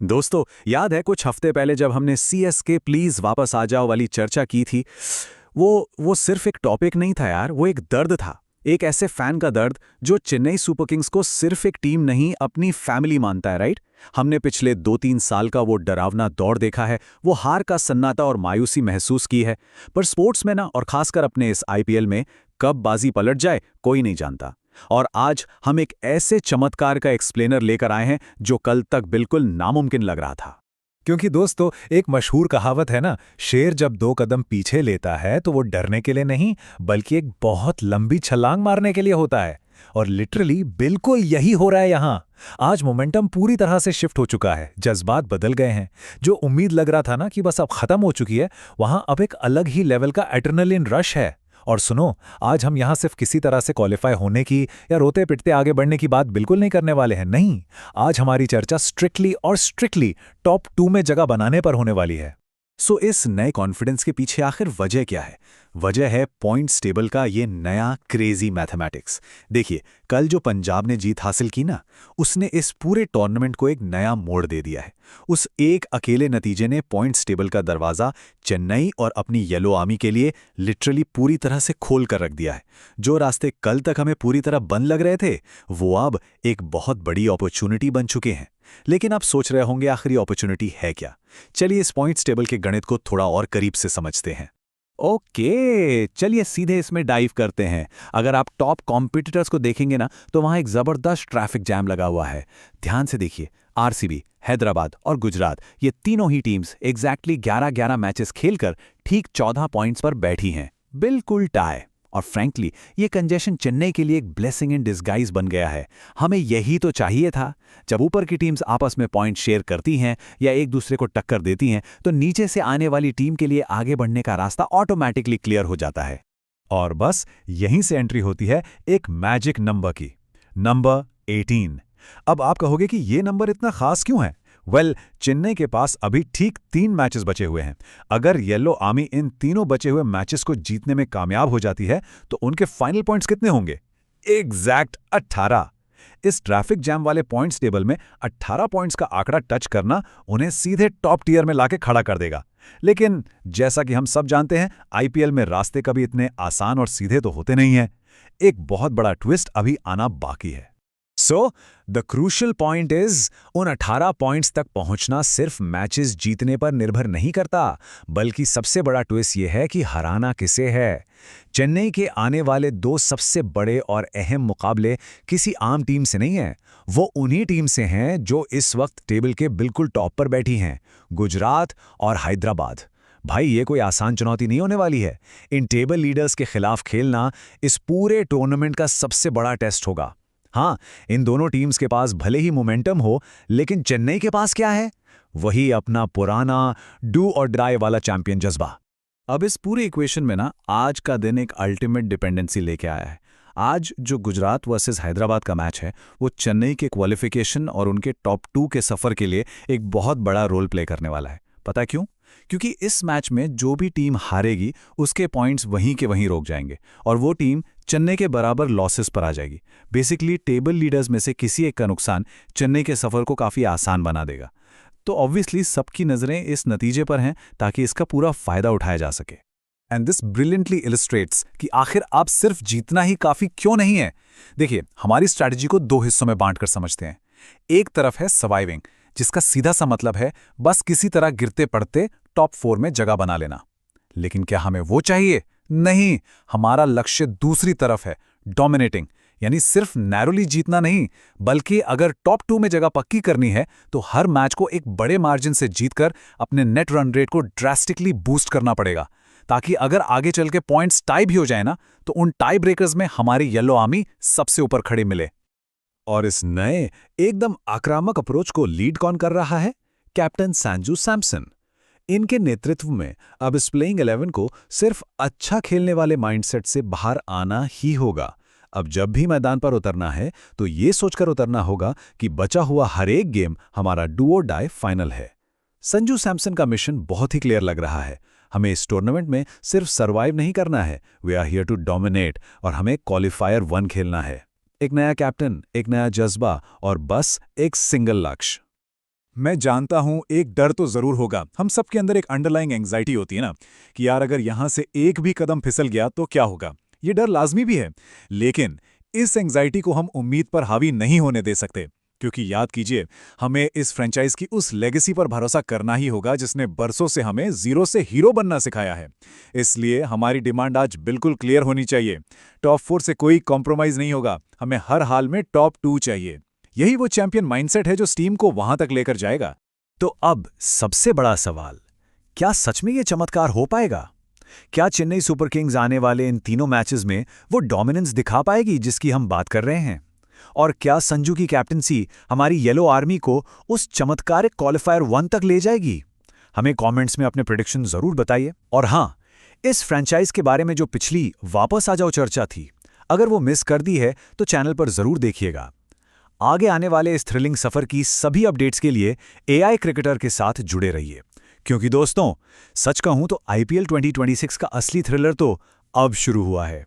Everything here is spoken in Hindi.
दोस्तों, याद है कुछ हफ्ते पहले जब हमने सीएसके प्लीज वापस आ जाओ वाली चर्चा की थी। वो सिर्फ एक टॉपिक नहीं था यार, वो एक दर्द था। एक ऐसे फैन का दर्द जो चेन्नई सुपर किंग्स को सिर्फ एक टीम नहीं अपनी फैमिली मानता है, राइट। हमने पिछले 2-3 साल का वो डरावना दौर देखा है, वो हार का सन्नाटा और मायूसी महसूस की है। पर स्पोर्ट्स में ना, और खासकर अपने इस आईपीएल में, कब बाजी पलट जाए कोई नहीं जानता। और आज हम एक ऐसे चमत्कार का एक्सप्लेनर लेकर आए हैं जो कल तक बिल्कुल नामुमकिन लग रहा था। क्योंकि दोस्तों, एक मशहूर कहावत है ना, शेर जब 2 कदम पीछे लेता है तो वो डरने के लिए नहीं बल्कि एक बहुत लंबी छलांग मारने के लिए होता है। और लिटरली बिल्कुल यही हो रहा है यहाँ। आज मोमेंटम पूरी तरह से शिफ्ट हो चुका है, जज्बात बदल गए हैं। जो उम्मीद लग रहा था ना कि बस अब खत्म हो चुकी है, वहां अब एक अलग ही लेवल का एड्रेनलिन रश है। और सुनो, आज हम यहाँ सिर्फ किसी तरह से क्वालिफाई होने की या रोते पिटते आगे बढ़ने की बात बिल्कुल नहीं करने वाले हैं। नहीं, आज हमारी चर्चा स्ट्रिक्टली टॉप 2 में जगह बनाने पर होने वाली है। सो इस नए कॉन्फिडेंस के पीछे आखिर वजह क्या है? वजह है पॉइंट्स टेबल का ये नया क्रेजी मैथमेटिक्स। देखिए, कल जो पंजाब ने जीत हासिल की ना, उसने इस पूरे टूर्नामेंट को एक नया मोड़ दे दिया है। उस एक अकेले नतीजे ने पॉइंट्स टेबल का दरवाज़ा चेन्नई और अपनी येलो आर्मी के लिए लिटरली पूरी तरह से खोल कर रख दिया है। जो रास्ते कल तक हमें पूरी तरह बंद लग रहे थे, वो अब एक बहुत बड़ी अपॉर्चुनिटी बन चुके हैं। लेकिन आप सोच रहे होंगे, आखिर ये अपॉर्चुनिटी है क्या? चलिए इस पॉइंट्स टेबल के गणित को थोड़ा और करीब से समझते हैं। ओके, चलिए सीधे इसमें डाइव करते हैं। अगर आप टॉप कॉम्पिटिटर्स को देखेंगे ना, तो वहां एक जबरदस्त ट्रैफिक जैम लगा हुआ है। ध्यान से देखिए, आरसीबी, हैदराबाद और गुजरात, ये तीनों ही टीम्स एग्जैक्टली 11-11 मैचेस खेलकर ठीक 14 पॉइंट्स पर बैठी हैं, बिल्कुल टाई। और फ्रैंकली, ये कंजेशन चेन्नई के लिए एक ब्लेसिंग इन डिस्गाइज बन गया है। हमें यही तो चाहिए था। जब ऊपर की टीम्स आपस में पॉइंट शेयर करती हैं या एक दूसरे को टक्कर देती हैं, तो नीचे से आने वाली टीम के लिए आगे बढ़ने का रास्ता ऑटोमैटिकली क्लियर हो जाता है। और बस यहीं से एंट्री होती है एक मैजिक नंबर की, नंबर 18। अब आप कहोगे कि ये नंबर इतना खास क्यों है? चेन्नई के पास अभी ठीक 3 मैचेस बचे हुए हैं। अगर येलो आर्मी इन तीनों बचे हुए मैचेस को जीतने में कामयाब हो जाती है, तो उनके फाइनल पॉइंट्स कितने होंगे? एग्जैक्ट 18। इस ट्रैफिक जैम वाले पॉइंट्स टेबल में 18 पॉइंट्स का आंकड़ा टच करना उन्हें सीधे टॉप टियर में लाके खड़ा कर देगा। लेकिन जैसा कि हम सब जानते हैं, आईपीएल में रास्ते कभी इतने आसान और सीधे तो होते नहीं हैं। एक बहुत बड़ा ट्विस्ट अभी आना बाकी है। So the crucial point is, उन 18 पॉइंट्स तक पहुंचना सिर्फ मैचेस जीतने पर निर्भर नहीं करता, बल्कि सबसे बड़ा ट्विस्ट यह है कि हराना किसे है। चेन्नई के आने वाले 2 सबसे बड़े और अहम मुकाबले किसी आम टीम से नहीं हैं, वो उन्हीं टीम से हैं जो इस वक्त टेबल के बिल्कुल टॉप पर बैठी हैं, गुजरात और हैदराबाद। भाई, ये कोई आसान चुनौती नहीं होने वाली है। इन टेबल लीडर्स के खिलाफ खेलना इस पूरे टूर्नामेंट का सबसे बड़ा टेस्ट होगा। हाँ, इन दोनों टीम्स के पास भले ही मोमेंटम हो, लेकिन चेन्नई के पास क्या है? वही अपना पुराना डू और डाई वाला चैंपियन जज्बा। अब इस पूरे इक्वेशन में ना, आज का दिन एक अल्टीमेट डिपेंडेंसी लेके आया है। आज जो गुजरात वर्सेस हैदराबाद का मैच है, वो चेन्नई के क्वालिफिकेशन और उनके टॉप 2 के सफर के लिए एक बहुत बड़ा रोल प्ले करने वाला है। पता क्यों? क्योंकि इस मैच में जो भी टीम हारेगी, उसके पॉइंट्स वहीं के वहीं रोक जाएंगे और वो टीम चेन्नई के बराबर लॉसेस पर आ जाएगी। बेसिकली टेबल लीडर्स में से किसी एक का नुकसान चेन्नई के सफर को काफी आसान बना देगा। तो ऑब्वियसली सबकी नजरें इस नतीजे पर हैं, ताकि इसका पूरा फायदा उठाया जा सके। एंड दिस ब्रिलियंटली इलस्ट्रेट्स कि आखिर आप सिर्फ जीतना ही काफी क्यों नहीं है। देखिए, हमारी स्ट्रैटेजी को 2 हिस्सों में बांटकर समझते हैं। एक तरफ है सर्वाइविंग, जिसका सीधा सा मतलब है बस किसी तरह गिरते पड़ते टॉप 4 में जगह बना लेना। लेकिन क्या हमें वो चाहिए? नहीं, हमारा लक्ष्य दूसरी तरफ है, डोमिनेटिंग। यानी सिर्फ नैरोली जीतना नहीं, बल्कि अगर टॉप 2 में जगह पक्की करनी है, तो हर मैच को एक बड़े मार्जिन से जीतकर अपने नेट रन रेट को ड्रास्टिकली बूस्ट करना पड़ेगा, ताकि अगर आगे चल के पॉइंट्स टाई भी हो जाए ना, तो उन टाई ब्रेकर्स में हमारी येलो आर्मी सबसे ऊपर खड़ी मिले। और इस नए एकदम आक्रामक अप्रोच को लीड कौन कर रहा है? कैप्टन संजू सैमसन। इनके नेतृत्व में अब इस प्लेइंग 11 को सिर्फ अच्छा खेलने वाले माइंडसेट से बाहर आना ही होगा। अब जब भी मैदान पर उतरना है, तो ये सोचकर उतरना होगा कि बचा हुआ हर एक गेम हमारा डू और डाई फाइनल है। संजू सैमसन का मिशन बहुत ही क्लियर लग रहा है। हमें इस टूर्नामेंट में सिर्फ सर्वाइव नहीं करना है, we are here to dominate, और हमें क्वालिफायर 1 खेलना है। एक नया कैप्टन, एक नया जज्बा और बस एक सिंगल लक्ष्य। मैं जानता हूं एक डर तो जरूर होगा। हम सबके अंदर एक अंडरलाइंग एंग्जाइटी होती है ना कि यार अगर यहां से एक भी कदम फिसल गया तो क्या होगा। ये डर लाजमी भी है, लेकिन इस एंग्जाइटी को हम उम्मीद पर हावी नहीं होने दे सकते, क्योंकि याद कीजिए, हमें इस फ्रेंचाइज की उस लेगेसी पर भरोसा करना ही होगा जिसने बरसों से हमें जीरो से हीरो बनना सिखाया है। इसलिए हमारी डिमांड आज बिल्कुल क्लियर होनी चाहिए। टॉप 4 से कोई कॉम्प्रोमाइज नहीं होगा, हमें हर हाल में टॉप 2 चाहिए। यही वो चैंपियन माइंडसेट है जो टीम को वहां तक लेकर जाएगा। तो अब सबसे बड़ा सवाल, क्या सच में ये चमत्कार हो पाएगा? क्या चेन्नई सुपर किंग्स आने वाले इन तीनों मैचेस में वो डोमिनेंस दिखा पाएगी जिसकी हम बात कर रहे हैं? और क्या संजू की कैप्टनसी हमारी येलो आर्मी को उस चमत्कारिक क्वालिफायर 1 तक ले जाएगी? हमें कमेंट्स में अपने प्रेडिक्शन जरूर बताइए। और हाँ, इस फ्रेंचाइज के बारे में जो पिछली वापस आ जाओ चर्चा थी, अगर वो मिस कर दी है तो चैनल पर जरूर देखिएगा। आगे आने वाले इस थ्रिलिंग सफर की सभी अपडेट्स के लिए एआई क्रिकेटर के साथ जुड़े रहिए, क्योंकि दोस्तों, सच कहूं तो आईपीएल 2026 का असली थ्रिलर तो अब शुरू हुआ है।